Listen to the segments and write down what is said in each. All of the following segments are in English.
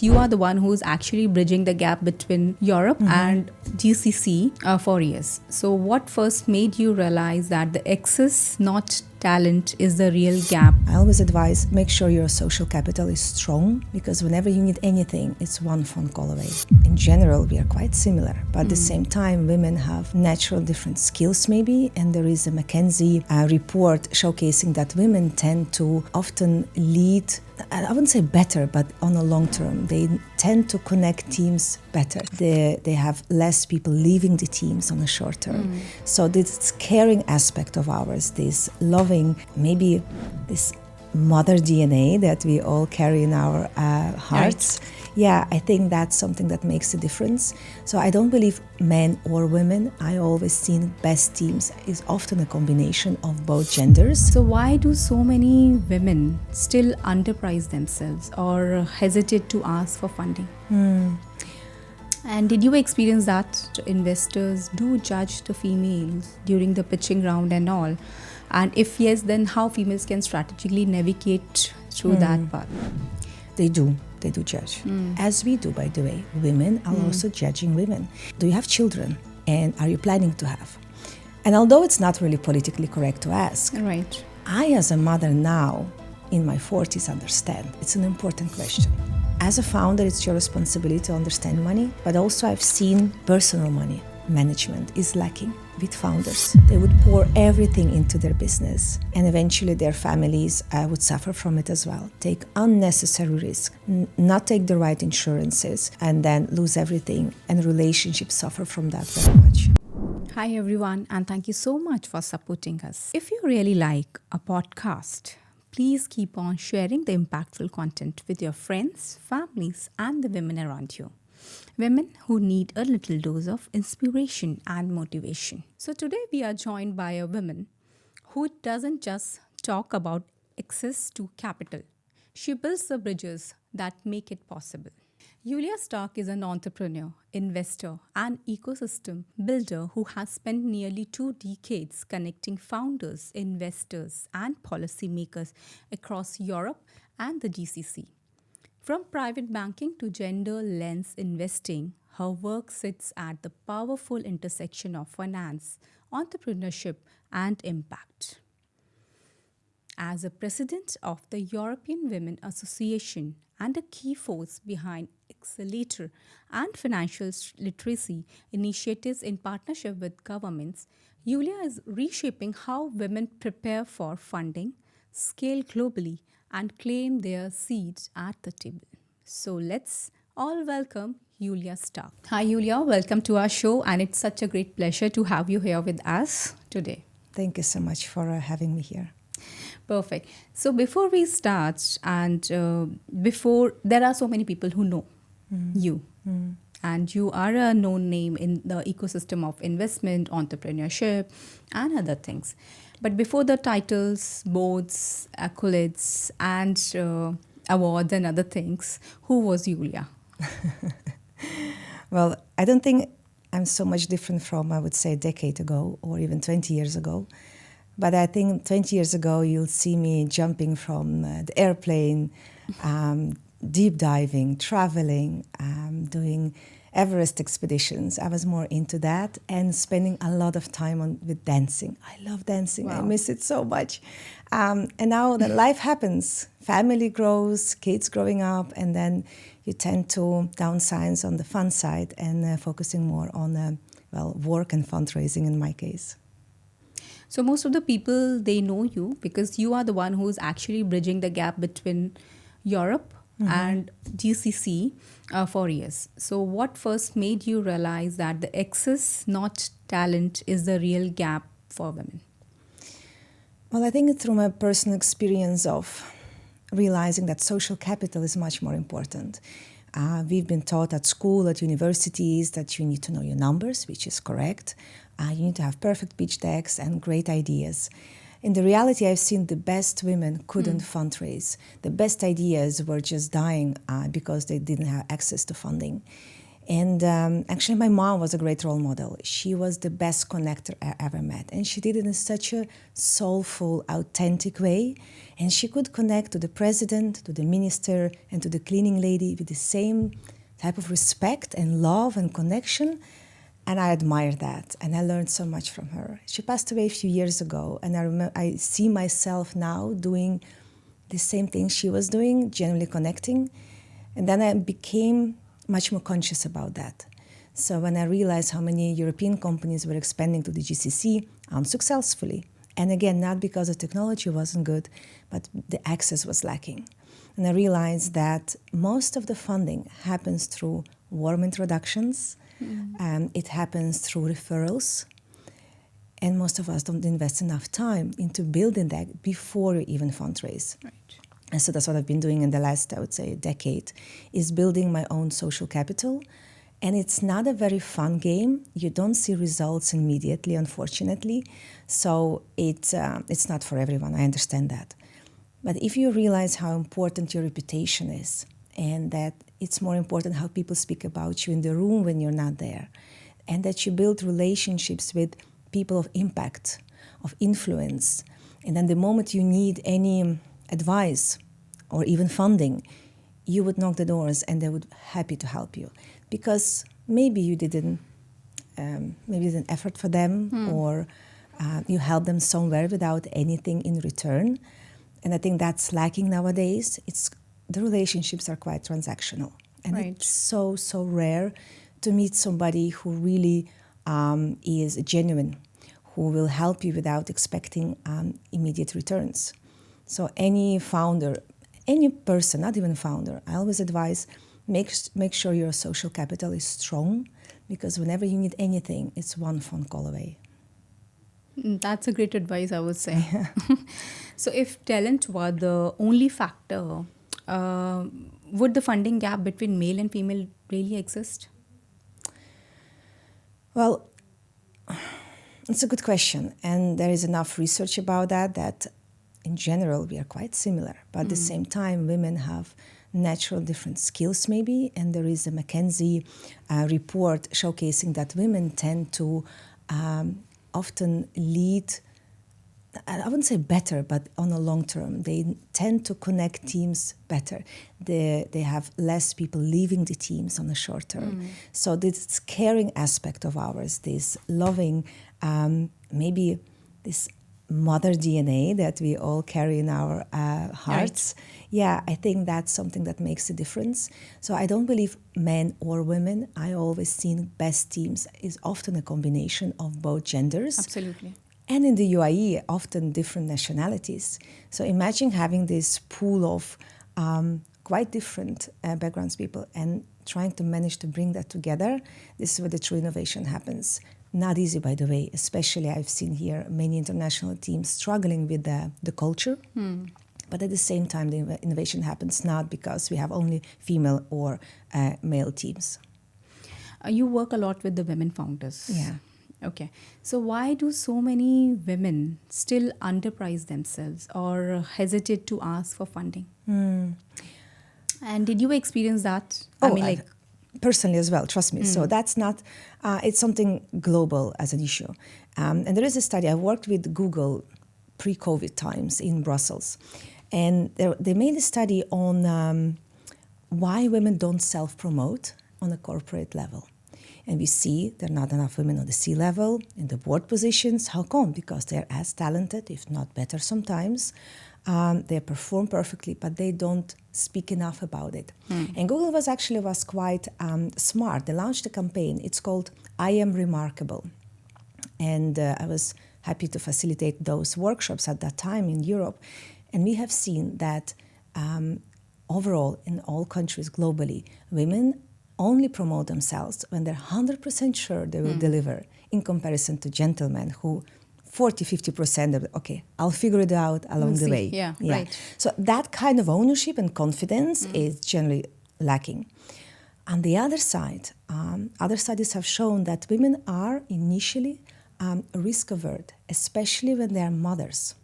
You are the one who's actually bridging the gap between Europe and GCC for years. So, what first made you realize that the excess, not talent, is the real gap? I always advise make sure your social capital is strong, because whenever you need anything, it's one phone call away. In general, we are quite similar, but at the same time, women have natural different skills maybe, and there is a McKinsey report showcasing that women tend to often lead, I wouldn't say better, but on a long term, they tend to connect teams better. They have less people leaving the teams on a short term. So this caring aspect of ours, this loving, maybe this mother DNA that we all carry in our hearts. Right. Yeah, I think that's something that makes a difference. So I don't believe men or women. I always seen best teams is often a combination of both genders. So, why do so many women still underprice themselves or hesitate to ask for funding? And did you experience that investors do judge the females during the pitching round and all? And if yes, then how females can strategically navigate through that path? They do judge. As we do, by the way. Women are also judging women. Do you have children? And are you planning to have? And although it's not really politically correct to ask, Right. I, as a mother now, in my 40s, understand. It's an important question. As a founder, it's your responsibility to understand money, but also I've seen personal money management is lacking with founders. They would pour everything into their business, and eventually their families would suffer from it as well. Take unnecessary risk, not take the right insurances, and then lose everything, and relationships suffer from that very much. Hi, everyone, and thank you so much for supporting us. If you really like a podcast, please keep on sharing the impactful content with your friends, families, and the women around you. Women who need a little dose of inspiration and motivation. So today we are joined by a woman who doesn't just talk about access to capital. She builds the bridges that make it possible. Yulia Stark is an entrepreneur, investor, and ecosystem builder who has spent nearly 2 decades connecting founders, investors, and policymakers across Europe and the GCC. From private banking to gender lens investing, her work sits at the powerful intersection of finance, entrepreneurship, and impact. As a president of the European Women Association and a key force behind accelerator and financial literacy initiatives in partnership with governments, Yulia is reshaping how women prepare for funding, scale globally, and claim their seats at the table. So let's all welcome Yulia Stark. Hi, Yulia. Welcome to our show, and it's such a great pleasure to have you here with us today. Thank you so much for having me here. Perfect. So before we start, and before there are so many people who know you, and you are a known name in the ecosystem of investment, entrepreneurship, and other things. But before the titles, boards, accolades, and awards and other things, who was Yulia? Well, I don't think I'm so much different from, I would say, a decade ago or even 20 years ago. But I think 20 years ago, you'll see me jumping from the airplane, deep diving, traveling, doing Everest expeditions. I was more into that and spending a lot of time with dancing. I love dancing. Wow. I miss it so much. And now that life happens, family grows, kids growing up, and then you tend to downsize on the fun side and focusing more on work and fundraising in my case. So most of the people, they know you because you are the one who's actually bridging the gap between Europe and GCC for years. So what first made you realize that the excess, not talent, is the real gap for women? Well, I think through my personal experience of realizing that social capital is much more important. We've been taught at school, at universities, that you need to know your numbers, which is correct. You need to have perfect pitch decks and great ideas. In the reality, I've seen the best women couldn't fundraise. The best ideas were just dying because they didn't have access to funding. And actually, my mom was a great role model. She was the best connector I ever met. And she did it in such a soulful, authentic way. And she could connect to the president, to the minister, and to the cleaning lady with the same type of respect and love and connection. And I admire that. And I learned so much from her. She passed away a few years ago. And I see myself now doing the same thing she was doing, generally connecting. And then I became much more conscious about that. So when I realized how many European companies were expanding to the GCC unsuccessfully, and again, not because the technology wasn't good, but the access was lacking. And I realized that most of the funding happens through warm introductions, it happens through referrals, and most of us don't invest enough time into building that before you even fundraise. Right. And so that's what I've been doing in the last, I would say, decade, is building my own social capital. And it's not a very fun game. You don't see results immediately, unfortunately. So it's not for everyone. I understand that. But if you realize how important your reputation is, and that it's more important how people speak about you in the room when you're not there, and that you build relationships with people of impact, of influence, and then the moment you need any advice or even funding, you would knock the doors and they would be happy to help you, because maybe you didn't effort for them, or you helped them somewhere without anything in return. And I think that's lacking nowadays. The relationships are quite transactional, and Right. it's so rare to meet somebody who really is genuine, who will help you without expecting immediate returns. So any founder, any person, not even founder, I always advise, make sure your social capital is strong, because whenever you need anything, it's one phone call away. That's a great advice, I would say. So if talent were the only factor, would the funding gap between male and female really exist? Well, it's a good question, and there is enough research about that in general we are quite similar, but at the same time women have natural different skills maybe, and there is a McKinsey report showcasing that women tend to often lead, I wouldn't say better, but on a long term, they tend to connect teams better. They have less people leaving the teams on the short term. So this caring aspect of ours, this loving, maybe this mother DNA that we all carry in our hearts. Right. Yeah, I think that's something that makes a difference. So I don't believe men or women. I always seen best teams is often a combination of both genders. Absolutely. And in the UAE, often different nationalities. So imagine having this pool of quite different backgrounds people and trying to manage to bring that together. This is where the true innovation happens. Not easy, by the way, especially I've seen here many international teams struggling with the culture. But at the same time, the innovation happens not because we have only female or male teams. You work a lot with the women founders. Yeah. Okay. So why do so many women still underprice themselves or hesitate to ask for funding? And did you experience that? Personally as well, trust me. So that's not, it's something global as an issue. And there is a study, I worked with Google pre-COVID times in Brussels. And they made a study on why women don't self-promote on a corporate level. And we see there are not enough women on the C-level, in the board positions. How come? Because they're as talented, if not better sometimes. They perform perfectly, but they don't speak enough about it. And Google was quite smart. They launched a campaign. It's called I Am Remarkable. And I was happy to facilitate those workshops at that time in Europe. And we have seen that overall, in all countries globally, women only promote themselves when they're 100% sure they will deliver, in comparison to gentlemen who 40-50% of, okay, I'll figure it out along the way. Yeah, right. So that kind of ownership and confidence is generally lacking. On the other side, other studies have shown that women are initially risk-averse, especially when they are mothers.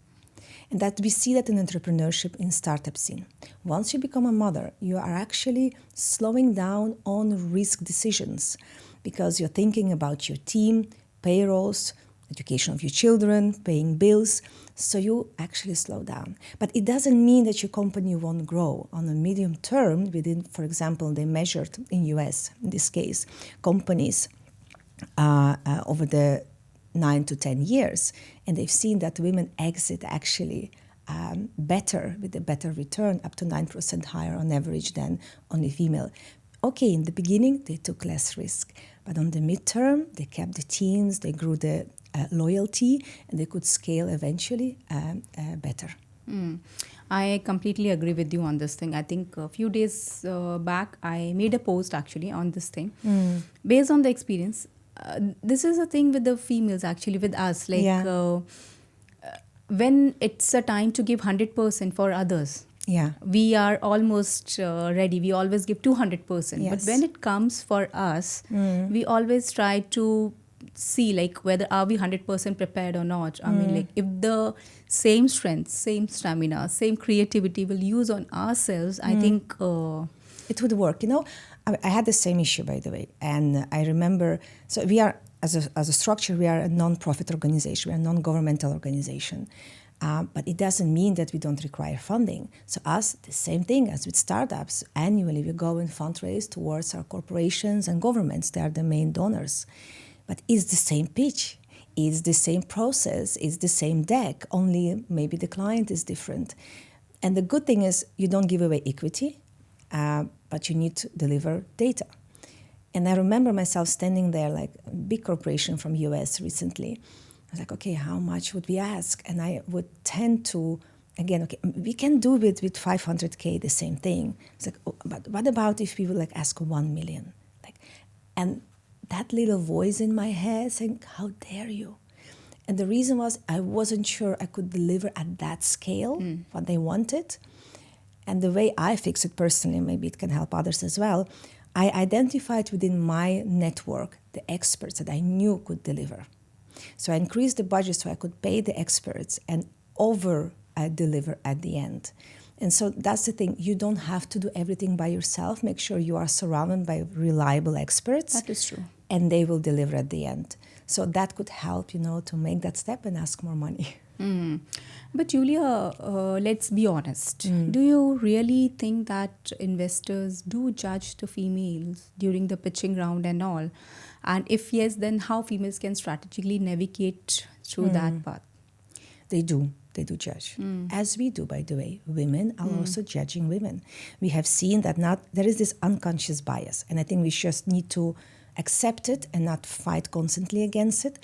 And that we see that in entrepreneurship in startup scene. Once you become a mother, you are actually slowing down on risk decisions because you're thinking about your team, payrolls, education of your children, paying bills. So you actually slow down. But it doesn't mean that your company won't grow. On a medium term, within, for example, they measured in US, in this case, companies over the 9 to 10 years, and they've seen that women exit actually better, with a better return, up to 9% higher on average than only female. Okay, in the beginning, they took less risk, but on the midterm, they kept the teams, they grew the loyalty, and they could scale eventually better. I completely agree with you on this thing. I think a few days back, I made a post actually on this thing. Based on the experience, this is a thing with the females actually, with us. Like when it's a time to give 100% for others, we are almost ready. We always give 200%. Yes. But when it comes for us, we always try to see like whether are we 100% prepared or not. I mean, like if the same strength, same stamina, same creativity will use on ourselves, I think it would work. You know, I had the same issue, by the way, and I remember. So we are, as a structure, we are a non-profit organization. We are a non-governmental organization. But it doesn't mean that we don't require funding. So us, the same thing as with startups. Annually, we go and fundraise towards our corporations and governments. They are the main donors. But it's the same pitch. It's the same process. It's the same deck, only maybe the client is different. And the good thing is you don't give away equity, but you need to deliver data. And I remember myself standing there like a big corporation from US recently. I was like, okay, how much would we ask? And I would tend to, again, okay, we can do it with 500K, the same thing. It's like, oh, but what about if we would like ask 1 million? And that little voice in my head saying, how dare you? And the reason was I wasn't sure I could deliver at that scale what they wanted. And the way I fix it personally, maybe it can help others as well, I identified within my network the experts that I knew could deliver. So I increased the budget so I could pay the experts and over-deliver at the end. And so that's the thing. You don't have to do everything by yourself. Make sure you are surrounded by reliable experts. that is true. And they will deliver at the end. So that could help, to make that step and ask more money. But Julia, let's be honest. Do you really think that investors do judge the females during the pitching round and all? And if yes, then how females can strategically navigate through that path? They do judge. As we do, by the way. Women are also judging women. We have seen that there is this unconscious bias. And I think we just need to accept it and not fight constantly against it.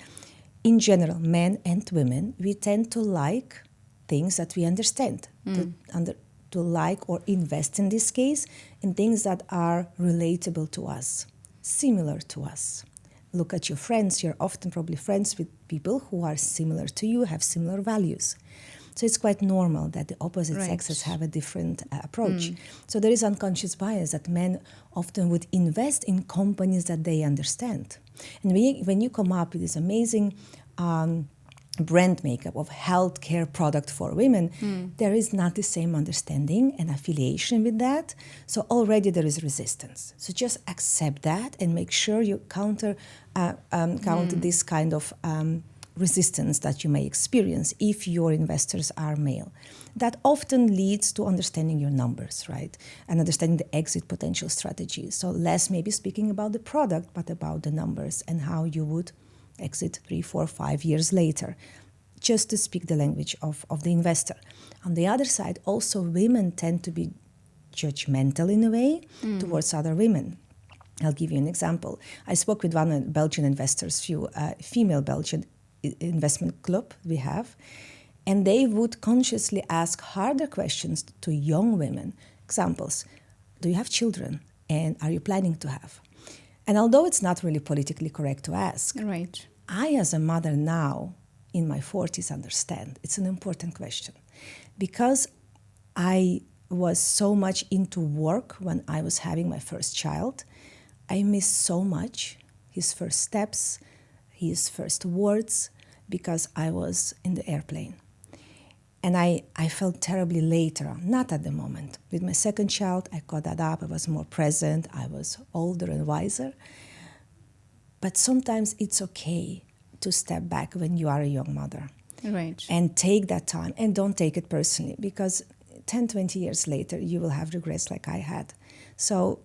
In general, men and women, we tend to like things that we understand, to like or invest in this case in things that are relatable to us, similar to us. Look at your friends. You're often probably friends with people who are similar to you, have similar values. So it's quite normal that the opposite sexes have a different approach. So there is unconscious bias that men often would invest in companies that they understand. And when you come up with this amazing brand makeup of healthcare product for women, there is not the same understanding and affiliation with that. So already there is resistance. So just accept that and make sure you counter this kind of resistance that you may experience if your investors are male. That often leads to understanding your numbers, right? And understanding the exit potential strategies. So less maybe speaking about the product, but about the numbers and how you would exit 3, 4, 5 years later, just to speak the language of the investor. On the other side, also women tend to be judgmental in a way towards other women. I'll give you an example. I spoke with one Belgian investors, female Belgian investment club we have, and they would consciously ask harder questions to young women. Examples, do you have children and are you planning to have? And although it's not really politically correct to ask, Right. I as a mother now in my 40s understand it's an important question because I was so much into work when I was having my first child. I missed so much, his first steps, his first words, because I was in the airplane. And I felt terribly later on, not at the moment. With my second child, I got that up. I was more present. I was older and wiser. But sometimes it's okay to step back when you are a young mother. Right. And take that time, and don't take it personally, because 10, 20 years later, you will have regrets like I had. So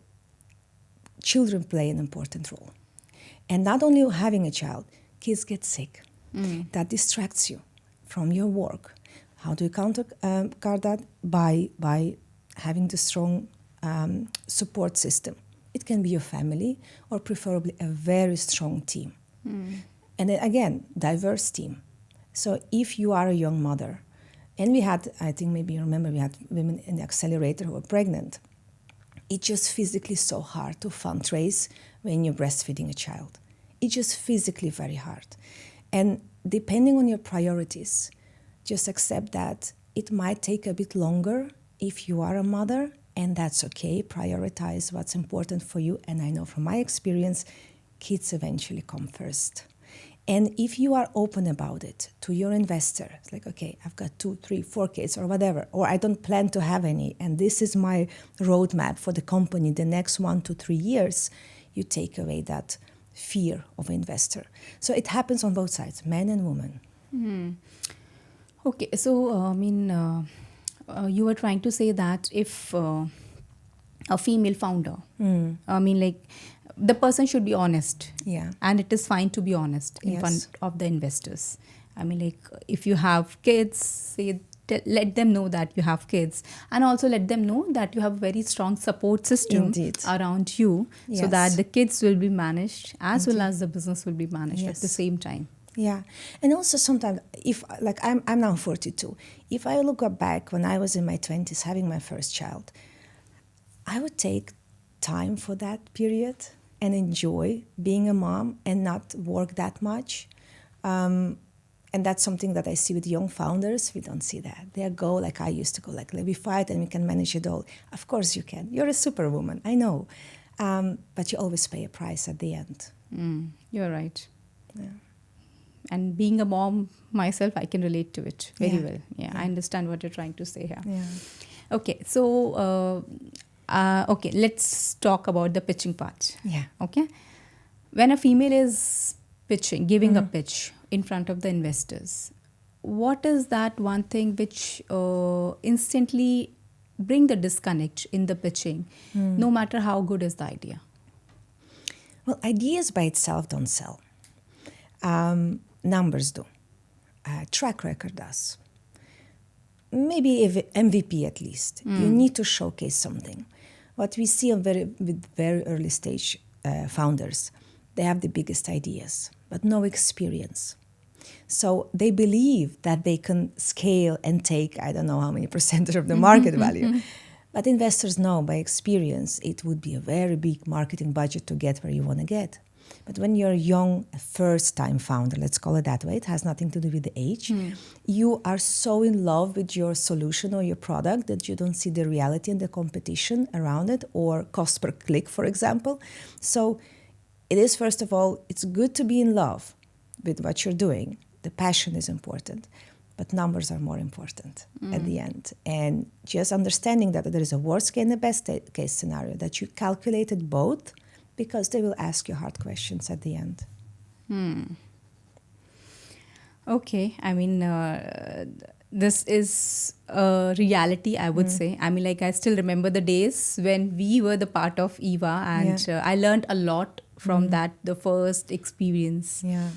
children play an important role. And not only having a child, kids get sick. That distracts you from your work. How do you counter that? By having the strong support system. It can be your family, or preferably a very strong team. And then again, diverse team. So if you are a young mother, and we had, I think maybe you remember, we had women in the accelerator who were pregnant. It's just physically so hard to fundraise when you're breastfeeding a child. It's just physically very hard. And depending on your priorities, just accept that it might take a bit longer if you are a mother, and that's okay. Prioritize what's important for you. And I know from my experience, kids eventually come first. And if you are open about it to your investor, it's like, okay, I've got 2, 3, 4 kids or whatever, or I don't plan to have any, and this is my roadmap for the company the next 1 to 3 years, you take away that fear of investor. So it happens on both sides, men and women. Okay, so you were trying to say that if a female founder, the person should be honest. Yeah. And it is fine to be honest in Yes. front of the investors. If you have kids, let them know that you have kids, and also let them know that you have a very strong support system Indeed. around you, so Yes. that the kids will be managed as well as the business will be managed at the Yes. same time. Yeah, and also sometimes, if like I'm now 42, if I look back when I was in my 20s having my first child, I would take time for that period and enjoy being a mom and not work that much. And that's something that I see with young founders. We don't see that. They go like I used to go, like we fight and we can manage it all. Of course you can. You're a superwoman, I know. But you always pay a price at the end. You're right. Yeah. And being a mom myself, I can relate to it very Yeah. well. Yeah, I understand what you're trying to say here. Yeah. Okay, so let's talk about the pitching part. Yeah. Okay, when a female is pitching, giving a pitch in front of the investors, what is that one thing which instantly bring the disconnect in the pitching, no matter how good is the idea? Well, ideas by itself don't sell. Numbers do. Track record does. Maybe if MVP at least. You need to showcase something. What we see with very early stage founders, they have the biggest ideas, but no experience. So they believe that they can scale and take, I don't know how many percentage of the market value. But investors know by experience it would be a very big marketing budget to get where you want to get. But when you're a young, first-time founder, let's call it that way, it has nothing to do with the age, you are so in love with your solution or your product that you don't see the reality and the competition around it, or cost per click, for example. So it is, first of all, it's good to be in love with what you're doing. The passion is important, but numbers are more important at the end. And just understanding that there is a worst case and a best case scenario, that you calculated both, because they will ask you hard questions at the end. Okay, this is a reality, I would say. I still remember the days when we were the part of EVA, and I learned a lot from that, the first experience. Yeah,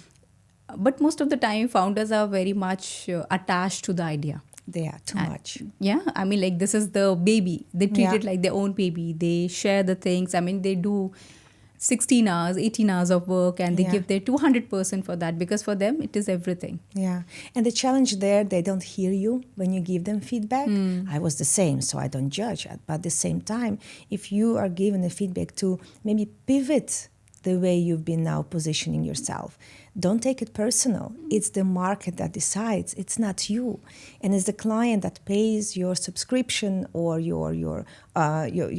But most of the time, founders are very much attached to the idea. they are too much. Yeah, this is the baby. They treat Yeah. it like their own baby. They share the things. They do 16 hours, 18 hours of work, and they Yeah. give their 200% for that, because for them, it is everything. Yeah, and the challenge there, they don't hear you when you give them feedback. I was the same, so I don't judge. But at the same time, if you are given a feedback to maybe pivot the way you've been now positioning yourself, don't take it personal. It's the market that decides. It's not you, and it's the client that pays your subscription or your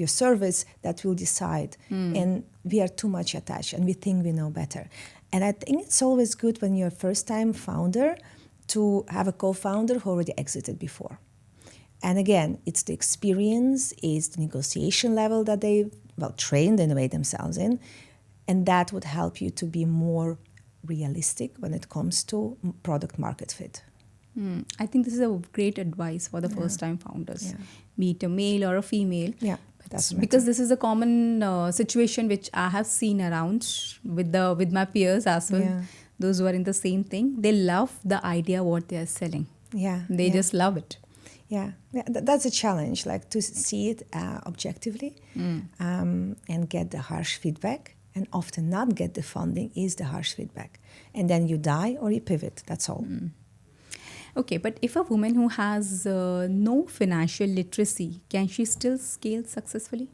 service that will decide. And we are too much attached, and we think we know better. And I think it's always good when you're a first-time founder to have a co-founder who already exited before. And again, it's the experience, it's the negotiation level that they've trained in a way themselves in, and that would help you to be more realistic when it comes to product market fit. I think this is a great advice for the first-time founders, be it a male or a female. Yeah, that's Because this is a common situation which I have seen around with my peers as well. Yeah. Those who are in the same thing, they love the idea what they are selling. They just love it. Yeah, that's a challenge, like to see it objectively and get the harsh feedback, and often not get the funding is the harsh feedback. And then you die or you pivot, that's all. Okay, but if a woman who has no financial literacy, can she still scale successfully?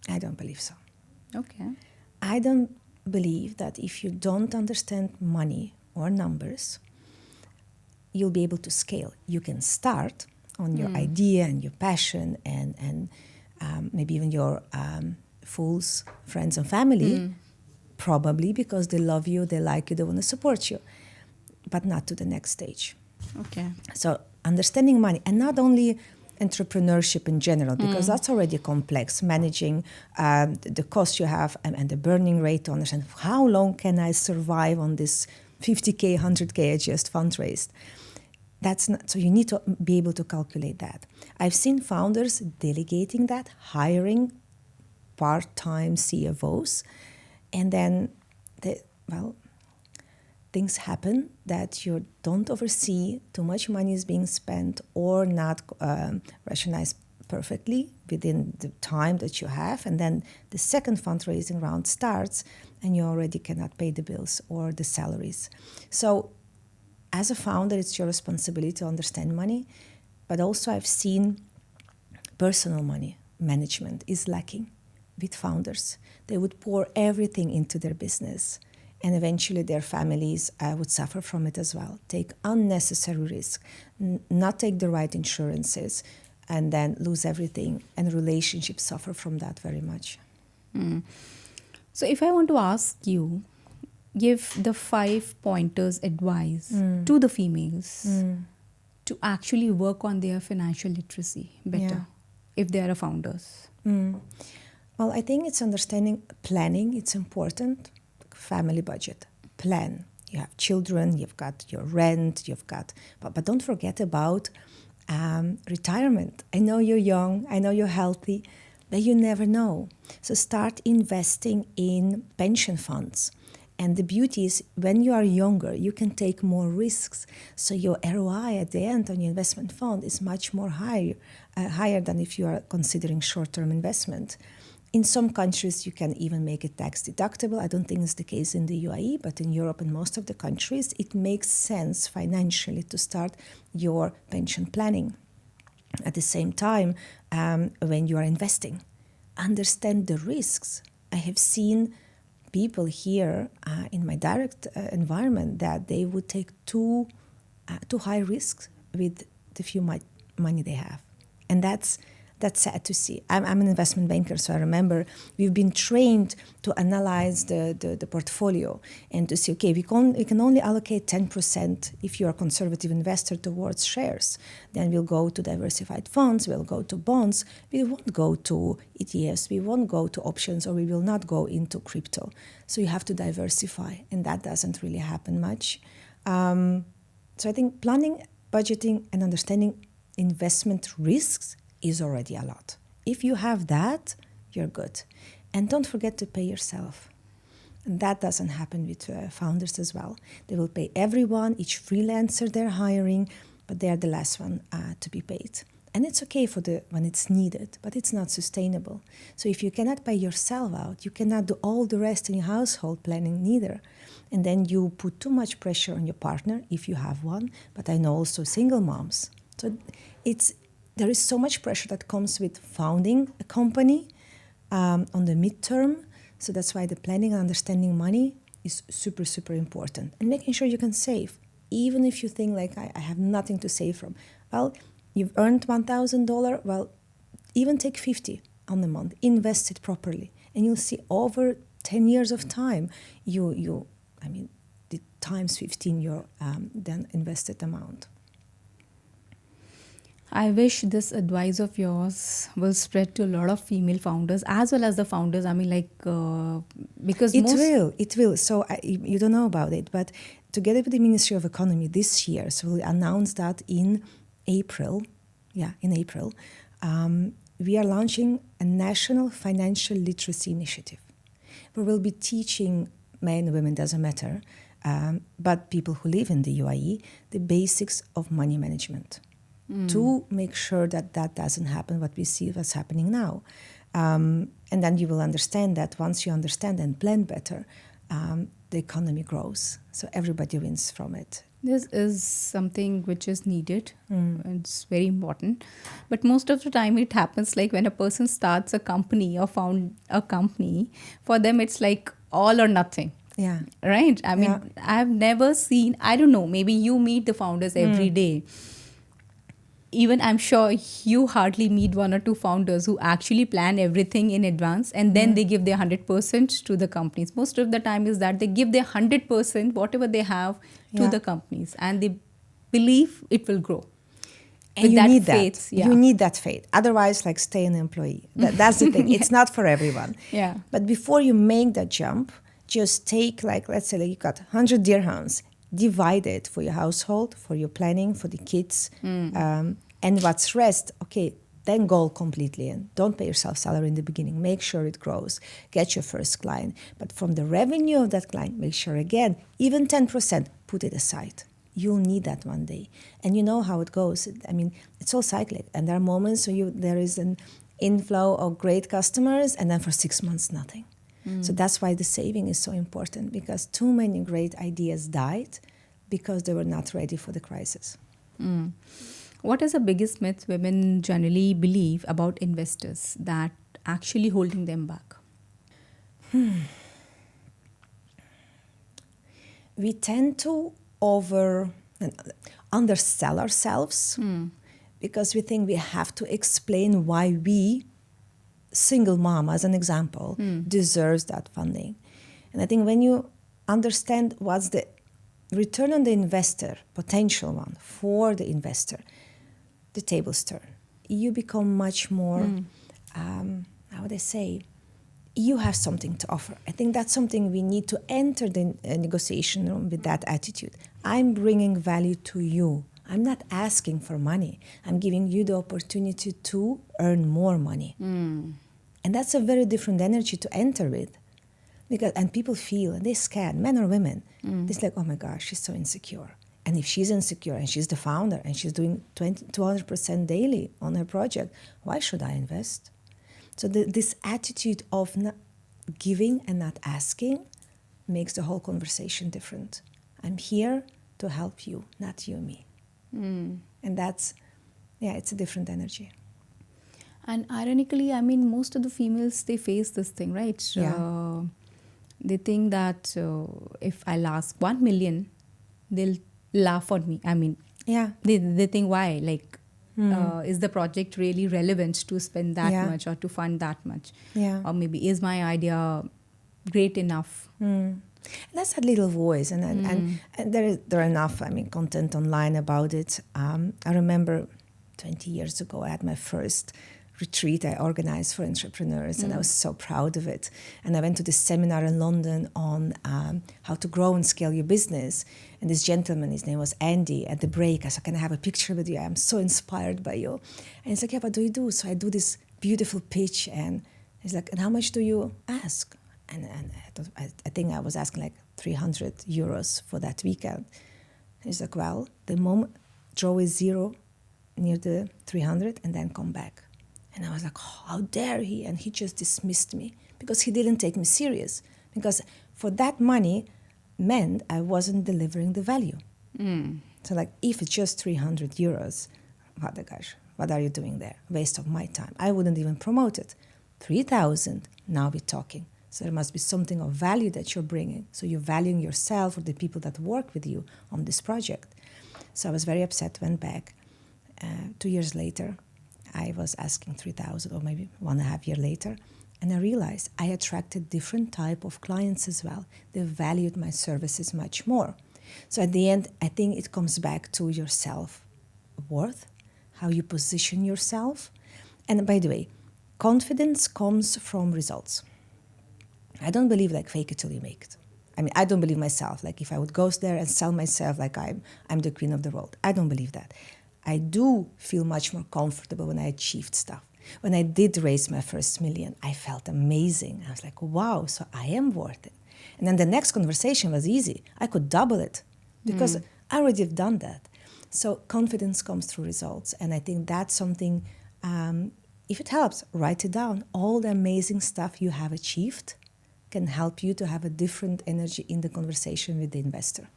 I don't believe so. Okay. I don't believe that if you don't understand money or numbers, you'll be able to scale. You can start on your idea and your passion and maybe even your fools, friends and family, probably because they love you, they like you, they want to support you, but not to the next stage. Okay. So understanding money, and not only entrepreneurship in general, because that's already complex, managing the cost you have and the burning rate to understand how long can I survive on this 50K, 100K I just fundraised. That's not, so you need to be able to calculate that. I've seen founders delegating that, hiring part-time CFOs, and then things happen that you don't oversee, too much money is being spent or not rationalized perfectly within the time that you have, and then the second fundraising round starts and you already cannot pay the bills or the salaries. So as a founder, it's your responsibility to understand money, but also I've seen personal money management is lacking with founders. They would pour everything into their business, and eventually their families would suffer from it as well. Take unnecessary risk, not take the right insurances, and then lose everything, and relationships suffer from that very much. So if I want to ask you, give the 5 pointers advice to the females to actually work on their financial literacy better if they are founders. Well, I think it's understanding planning. It's important. Family budget, plan. You have children, you've got your rent, but don't forget about retirement. I know you're young, I know you're healthy, but you never know. So start investing in pension funds. And the beauty is when you are younger, you can take more risks. So your ROI at the end on your investment fund is much more higher than if you are considering short-term investment. In some countries, you can even make it tax deductible. I don't think it's the case in the UAE, but in Europe and most of the countries, it makes sense financially to start your pension planning. At the same time, when you are investing, understand the risks. I have seen people here in my direct environment that they would take too high risks with the few money they have. And that's sad to see. I'm an investment banker, so I remember we've been trained to analyze the portfolio and to see, okay, we can only allocate 10% if you're a conservative investor towards shares. Then we'll go to diversified funds, we'll go to bonds, we won't go to ETFs, we won't go to options, or we will not go into crypto. So you have to diversify, and that doesn't really happen much. So I think planning, budgeting, and understanding investment risks is already a lot. If you have that, you're good. And don't forget to pay yourself. And that doesn't happen with founders as well. They will pay everyone, each freelancer they're hiring, but they're the last one to be paid. And it's okay when it's needed, but it's not sustainable. So if you cannot pay yourself out, you cannot do all the rest in your household planning neither. And then you put too much pressure on your partner if you have one, but I know also single moms. So there is so much pressure that comes with founding a company on the midterm. So that's why the planning and understanding money is super, super important. And making sure you can save. Even if you think like, I have nothing to save from. Well, you've earned $1,000. Well, even take 50 on the month. Invest it properly. And you'll see over 10 years of time, the times 15 your then invested amount. I wish this advice of yours will spread to a lot of female founders as well as the founders. I mean, because It will. So you don't know about it, but together with the Ministry of Economy this year, so we'll announce that in April. Yeah, in April, we are launching a national financial literacy initiative, where we'll be teaching men, women, doesn't matter, but people who live in the UAE, the basics of money management. To make sure that that doesn't happen, what we see what's happening now. And then you will understand that once you understand and plan better, the economy grows. So everybody wins from it. this is something which is needed. It's very important. But most of the time it happens like when a person starts a company or found a company, for them it's like all or nothing. Yeah. Right? I mean, Yeah. I've never seen, I don't know, maybe you meet the founders every day. Even I'm sure you hardly meet one or two founders who actually plan everything in advance and then they give their 100% to the companies. Most of the time is that they give their 100%, whatever they have, to Yeah. the companies, and they believe it will grow. And With you that need faith, that. yeah. You need that faith. Otherwise, like, stay an employee. That's the thing. It's not for everyone. Yeah. But before you make that jump, just take, like, let's say you got 100 dirhams, divide it for your household, for your planning, for the kids, and what's rest, okay, then go completely in. Don't pay yourself salary in the beginning. Make sure it grows. Get your first client. But from the revenue of that client, make sure, again, even 10%, put it aside. You'll need that one day. And you know how it goes. I mean, it's all cyclic. And there are moments where there is an inflow of great customers, and then for 6 months, nothing. So that's why the saving is so important, because too many great ideas died because they were not ready for the crisis. What is the biggest myth women generally believe about investors that actually holding them back? We tend to undersell ourselves because we think we have to explain why we, single mom as an example, deserves that funding. And I think when you understand what's the return on the investor, potential one for the investor, the tables turn. You become much more, how would I say, you have something to offer. I think that's something we need to enter the negotiation room with that attitude. I'm bringing value to you. I'm not asking for money. I'm giving you the opportunity to earn more money. And that's a very different energy to enter with. And people feel, and they're scared, men or women. It's like, oh my gosh, she's so insecure. And if she's insecure and she's the founder and she's doing 200% daily on her project, why should I invest? So this attitude of not giving and not asking makes the whole conversation different. I'm here to help you, not you me. And that's, it's a different energy. And ironically, I mean, most of the females, they face this thing, right? Yeah. They think that if I'll ask 1 million, they'll laugh at me. I mean, they think, why? Like, is the project really relevant to spend that much or to fund that much? Yeah. Or maybe, is my idea great enough? And that's that little voice. And there are enough, content online about it. I remember 20 years ago, I had my first retreat I organized for entrepreneurs, and I was so proud of it. And I went to this seminar in London on how to grow and scale your business. And this gentleman, his name was Andy, at the break, I said, can I have a picture with you? I'm so inspired by you. And he's like, yeah, what do you do? So I do this beautiful pitch, and he's like, and how much do you ask? And I think I was asking like 300 euros for that weekend. He's like, well, the moment, draw a zero near the 300 and then come back. And I was like, oh, how dare he? And he just dismissed me because he didn't take me serious. Because for that money meant I wasn't delivering the value. So like, if it's just 300 euros, what are you doing there? Waste of my time. I wouldn't even promote it. 3,000, now we're talking. So there must be something of value that you're bringing. So you're valuing yourself or the people that work with you on this project. So I was very upset, went back. 2 years later, I was asking 3,000, or maybe 1.5 years later, And I realized I attracted different type of clients as well. They valued my services much more. So at the end, I think it comes back to your self-worth, how you position yourself. And by the way, confidence comes from results. I don't believe like fake it till you make it. I mean, I don't believe myself. Like if I would go there and sell myself like I'm the queen of the world. I don't believe that. I do feel much more comfortable when I achieved stuff. When I did raise my first million, I felt amazing. I was like, wow, so I am worth it. And then the next conversation was easy. I could double it because I already have done that. So confidence comes through results. And I think that's something, if it helps, write it down. All the amazing stuff you have achieved can help you to have a different energy in the conversation with the investor.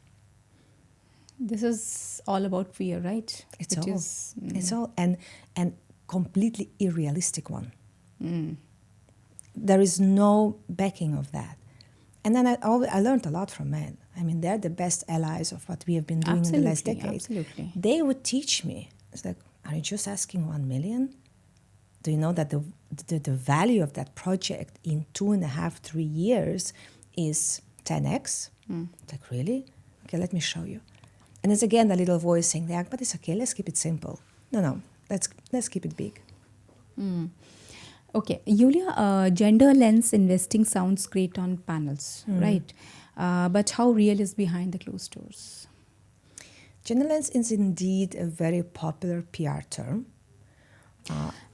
This is all about fear, right? It's all and completely unrealistic one. There is no backing of that. And then I learned a lot from men. I mean, they're the best allies of what we have been doing in the last decade. Absolutely. They would teach me. It's like, are you just asking 1 million? Do you know that the value of that project in 2.5, 3 years is 10x? Like, really? Okay, let me show you. And it's again a little voice saying, yeah, but it's okay, let's keep it simple. No, let's keep it big. Okay, Yulia, gender lens investing sounds great on panels, right? But how real is behind the closed doors? Gender lens is indeed a very popular PR term.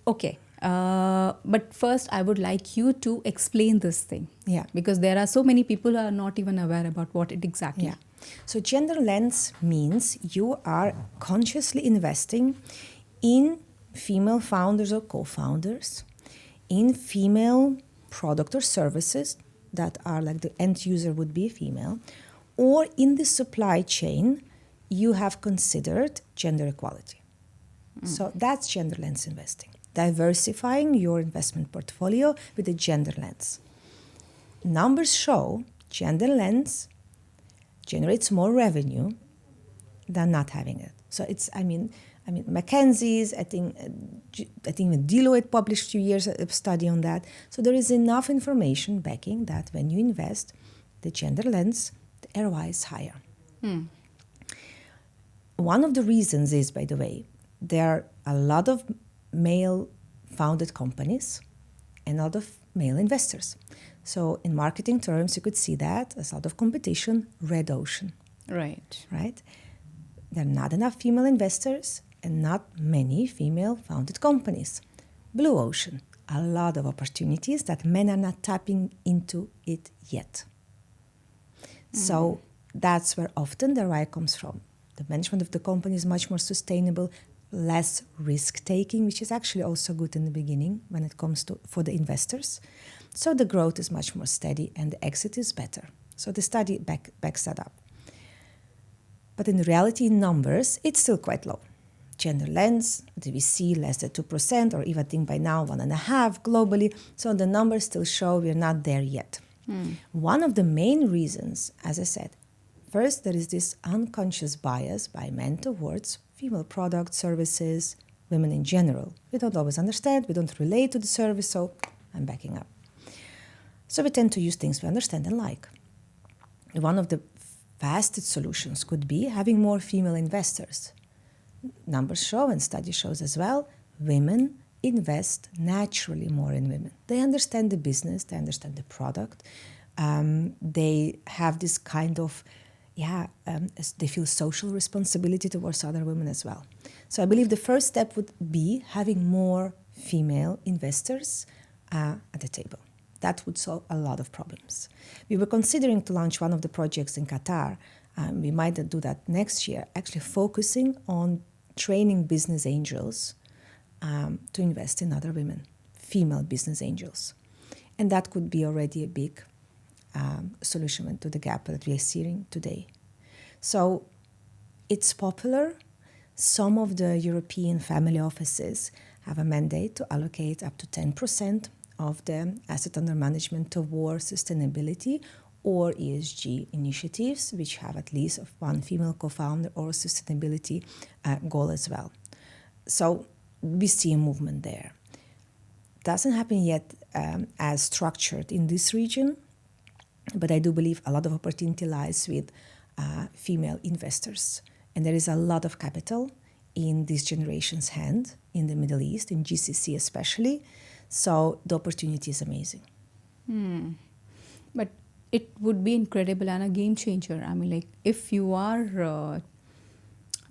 Okay, but first I would like you to explain this thing. Yeah. Because there are so many people who are not even aware about what it exactly. Yeah. So gender lens means you are consciously investing in female founders or co-founders, in female product or services that are like the end user would be female, or in the supply chain you have considered gender equality. So that's gender lens investing. Diversifying your investment portfolio with a gender lens. Numbers show gender lens generates more revenue than not having it. So it's, I mean, McKinsey's, I think even Deloitte published a few years a study on that. So there is enough information backing that when you invest the gender lens, the ROI is higher. One of the reasons is, by the way, there are a lot of male-founded companies and a lot of male investors. So in marketing terms, you could see that as a lot of competition, red ocean. Right. Right? There are not enough female investors and not many female-founded companies. Blue ocean, a lot of opportunities that men are not tapping into it yet. So that's where often the ROI comes from. The management of the company is much more sustainable, less risk-taking, which is actually also good in the beginning when it comes to for the investors. So the growth is much more steady and the exit is better. So the study backs that up. But in reality, in numbers, it's still quite low. Gender lens, we see less than 2%, or even I think by now 1.5% globally. So the numbers still show we're not there yet. One of the main reasons, as I said, first, there is this unconscious bias by men towards female products, services, women in general. We don't always understand, we don't relate to the service, so I'm backing up. So we tend to use things we understand and like. One of the fastest solutions could be having more female investors. Numbers show, and study shows as well, women invest naturally more in women. They understand the business, they understand the product, they have this kind of, they feel social responsibility towards other women as well. So I believe the first step would be having more female investors at the table. That would solve a lot of problems. We were considering to launch one of the projects in Qatar. We might do that next year, actually focusing on training business angels to invest in other women, female business angels. And that could be already a big solution to the gap that we are seeing today. So it's popular. Some of the European family offices have a mandate to allocate up to 10% of the asset under management towards sustainability or ESG initiatives, which have at least one female co-founder or sustainability goal as well. So we see a movement there. doesn't happen yet as structured in this region, but I do believe a lot of opportunity lies with female investors. And there is a lot of capital in this generation's hand in the Middle East, in GCC especially. So the opportunity is amazing. But it would be incredible and a game changer. I mean, like, if you are,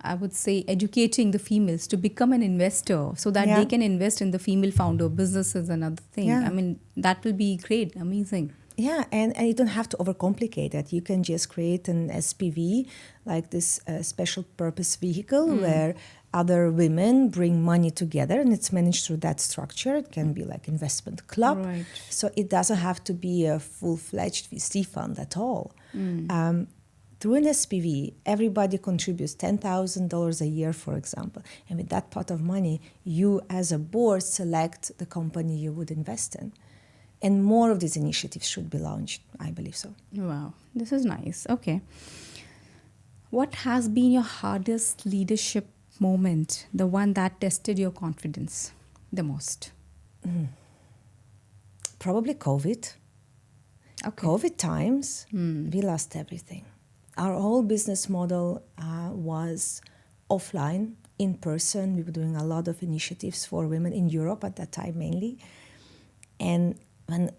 I would say, educating the females to become an investor so that Yeah. they can invest in the female founder businesses and other thing. Yeah. I mean, that will be great, amazing. Yeah, and you don't have to overcomplicate it. You can just create an SPV, like this special purpose vehicle, where other women bring money together, and it's managed through that structure. It can be like investment club. Right. So it doesn't have to be a full-fledged VC fund at all. Through an SPV, everybody contributes $10,000 a year, for example. And with that pot of money, you as a board select the company you would invest in. And more of these initiatives should be launched, I believe so. Wow, this is nice. Okay. What has been your hardest leadership moment, the one that tested your confidence the most? Probably COVID. Okay. COVID times, we lost everything. Our whole business model was offline, in person. We were doing a lot of initiatives for women in Europe at that time mainly. And when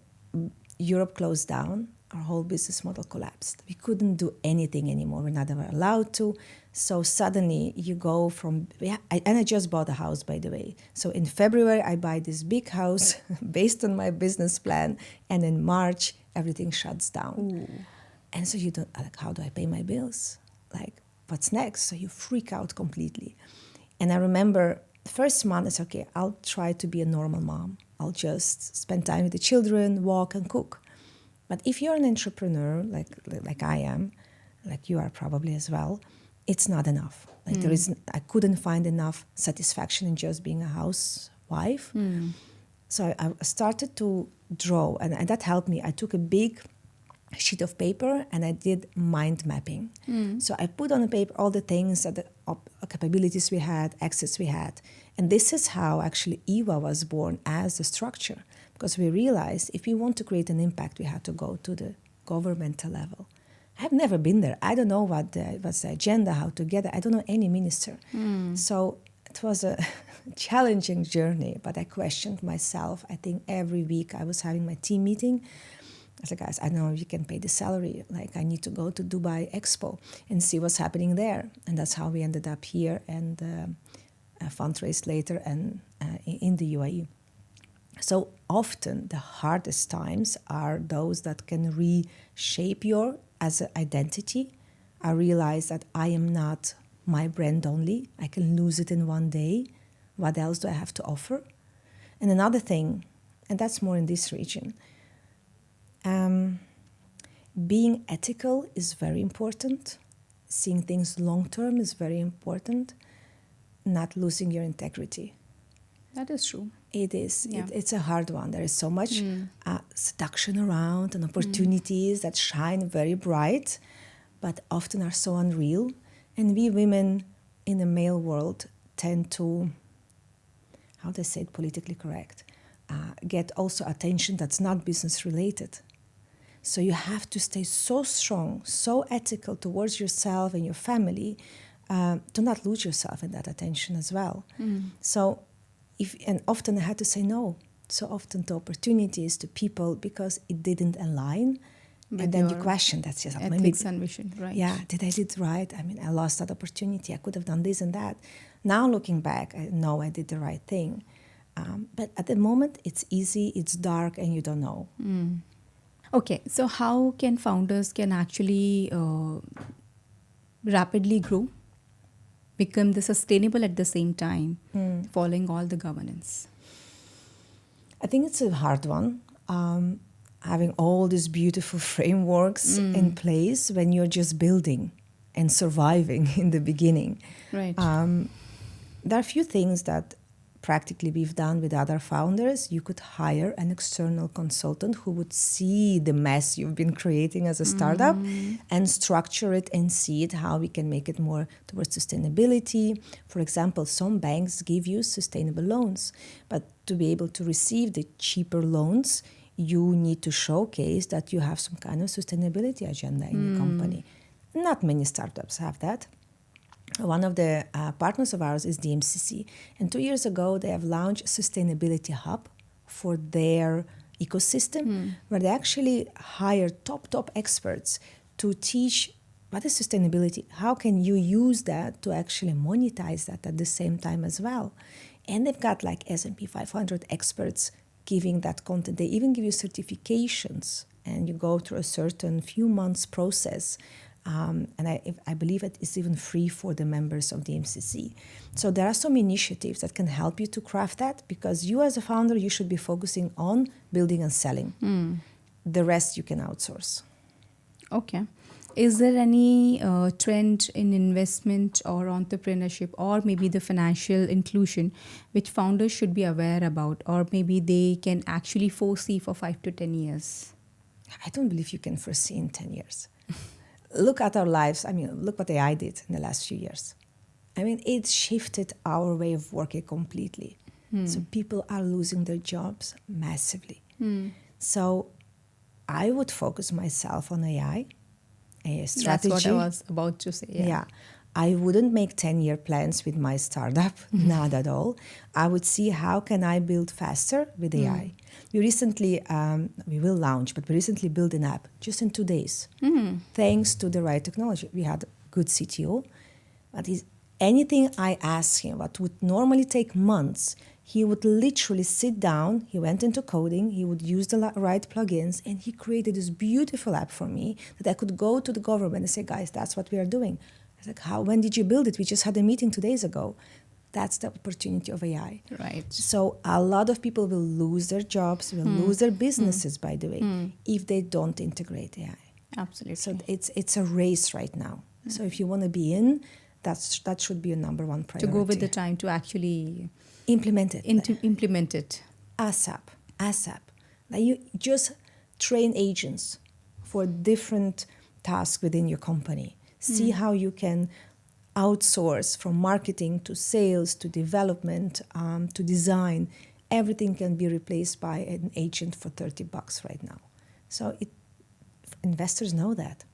Europe closed down, our whole business model collapsed. We couldn't do anything anymore. We're not ever allowed to. So suddenly you go from, and I just bought a house, by the way. So in February, I buy this big house based on my business plan. And in March, everything shuts down. Ooh. And so you don't, like, how do I pay my bills? Like, what's next? So you freak out completely. And I remember the first month, it's okay, I'll try to be a normal mom. I'll just spend time with the children, walk and cook. But if you're an entrepreneur, like I am, like you are probably as well, it's not enough. Like I couldn't find enough satisfaction in just being a housewife. So I started to draw, and that helped me. I took a big sheet of paper and I did mind mapping. So I put on the paper all the things, that the capabilities we had, access we had. And this is how actually EWA was born as a structure, because we realized if we want to create an impact, we had to go to the governmental level. I've never been there. I don't know what's the agenda, how to get it. I don't know any minister. So it was a challenging journey, but I questioned myself. I think every week I was having my team meeting. I said, guys, I don't know if you can pay the salary. Like, I need to go to Dubai Expo and see what's happening there. And that's how we ended up here and fundraised later and in the UAE. So often the hardest times are those that can reshape your as an identity. I realize that I am not my brand only. I can lose it in one day. What else do I have to offer? And another thing, and that's more in this region, being ethical is very important. Seeing things long term is very important. Not losing your integrity. That is true. It is. Yeah. It's a hard one. There is so much seduction around and opportunities that shine very bright, but often are so unreal. And we women in the male world tend to, how do I say it politically correct, get also attention that's not business related. So you have to stay so strong, so ethical towards yourself and your family to not lose yourself in that attention as well. So, and often I had to say no so often to opportunities, to people, because it didn't align. With and then you your question, that's just ethics and vision, right? Yeah, did I do it right? I mean, I lost that opportunity. I could have done this and that. Now looking back, I know I did the right thing. But at the moment, it's easy, it's dark, and you don't know. Okay, so how can founders can actually rapidly grow, become the sustainable at the same time, following all the governance? I think it's a hard one. Having all these beautiful frameworks in place when you're just building and surviving in the beginning. Right. There are a few things that practically we've done with other founders. You could hire an external consultant who would see the mess you've been creating as a startup and structure it and see it, how we can make it more towards sustainability. For example, some banks give you sustainable loans, but to be able to receive the cheaper loans, you need to showcase that you have some kind of sustainability agenda in your company. Not many startups have that. One of the partners of ours is the MCC. And 2 years ago, they have launched a sustainability hub for their ecosystem, where they actually hire top experts to teach what is sustainability, how can you use that to actually monetize that at the same time as well. And they've got like S&P 500 experts giving that content. They even give you certifications, and you go through a certain few months process. And I believe it is even free for the members of the MCC. So there are some initiatives that can help you to craft that, because you as a founder, you should be focusing on building and selling. The rest you can outsource. Okay. Is there any trend in investment or entrepreneurship, or maybe the financial inclusion, which founders should be aware about, or maybe they can actually foresee for 5 to 10 years? I don't believe you can foresee in 10 years. Look at our lives. I mean, look what AI did in the last few years. I mean, it shifted our way of working completely. So people are losing their jobs massively. So I would focus myself on AI, a strategy. That's what I was about to say. Yeah. I wouldn't make 10-year plans with my startup, not at all. I would see how can I build faster with AI. We recently, we will launch, but we recently built an app just in 2 days, thanks to the right technology. We had a good CTO, but anything I asked him, what would normally take months, he would literally sit down, he went into coding, he would use the right plugins, and he created this beautiful app for me that I could go to the government and say, guys, that's what we are doing. I was like, when did you build it? We just had a meeting 2 days ago. That's the opportunity of AI. Right. So a lot of people will lose their jobs, will lose their businesses, by the way, if they don't integrate AI. Absolutely. So it's a race right now. So if you want to be in, that should be your number one priority. To go with the time to actually implement it. Implement it. ASAP. Now you just train agents for different tasks within your company. See how you can outsource from marketing to sales to development to design. Everything can be replaced by an agent for $30 right now. So investors know that,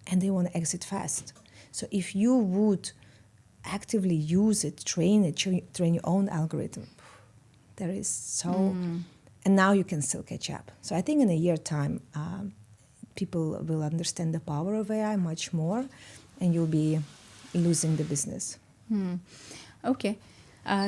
and they want to exit fast. So if you would actively use it, train your own algorithm, there is so... And now you can still catch up. So I think in a year time, people will understand the power of AI much more, and you'll be losing the business. Okay.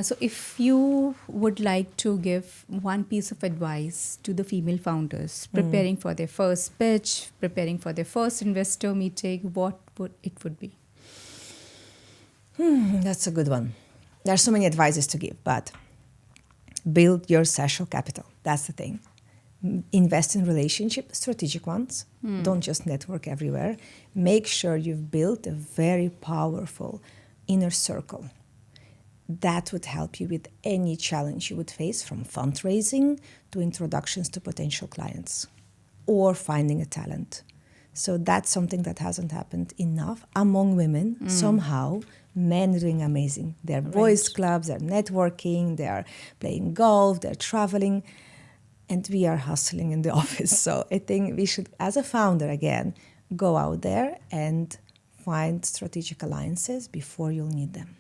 So if you would like to give one piece of advice to the female founders preparing for their first pitch, preparing for their first investor meeting, what would it be? That's a good one. There are so many advices to give, but build your social capital. That's the thing. Invest in relationships, strategic ones. Don't just network everywhere. Make sure you've built a very powerful inner circle. That would help you with any challenge you would face, from fundraising to introductions to potential clients or finding a talent. So that's something that hasn't happened enough among women. Somehow, men are doing amazing. They're boys clubs, they're networking, they're playing golf, they're traveling, and we are hustling in the office. So I think we should, as a founder, again, go out there and find strategic alliances before you'll need them.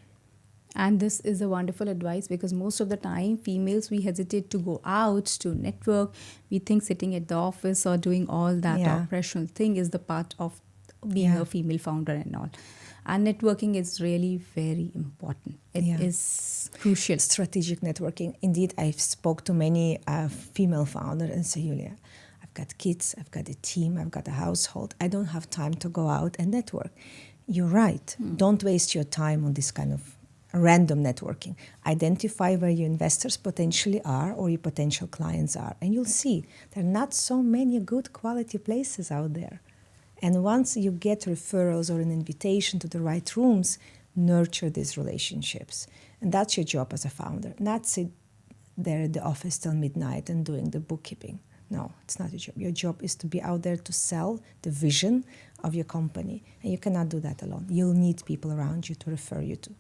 And this is a wonderful advice, because most of the time, females, we hesitate to go out to network. We think sitting at the office or doing all that operational thing is the part of being a female founder and all. And networking is really very important. It is crucial. Strategic networking. Indeed, I've spoke to many female founders and say, Yulia, I've got kids, I've got a team, I've got a household. I don't have time to go out and network. You're right. Don't waste your time on this kind of random networking. Identify where your investors potentially are or your potential clients are, and you'll see there are not so many good quality places out there. And once you get referrals or an invitation to the right rooms, nurture these relationships. And that's your job as a founder, not sit there at the office till midnight and doing the bookkeeping. No, it's not your job. Your job is to be out there to sell the vision of your company. And you cannot do that alone. You'll need people around you to refer you to.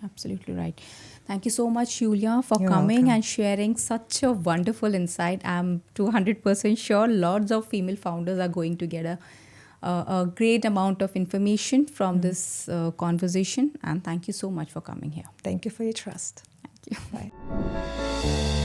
Absolutely right. Thank you so much, Yulia, for You're coming welcome. and sharing such a wonderful insight. I'm 200% sure lots of female founders are going to get a great amount of information from this conversation. And thank you so much for coming here. Thank you for your trust. Thank you. Bye.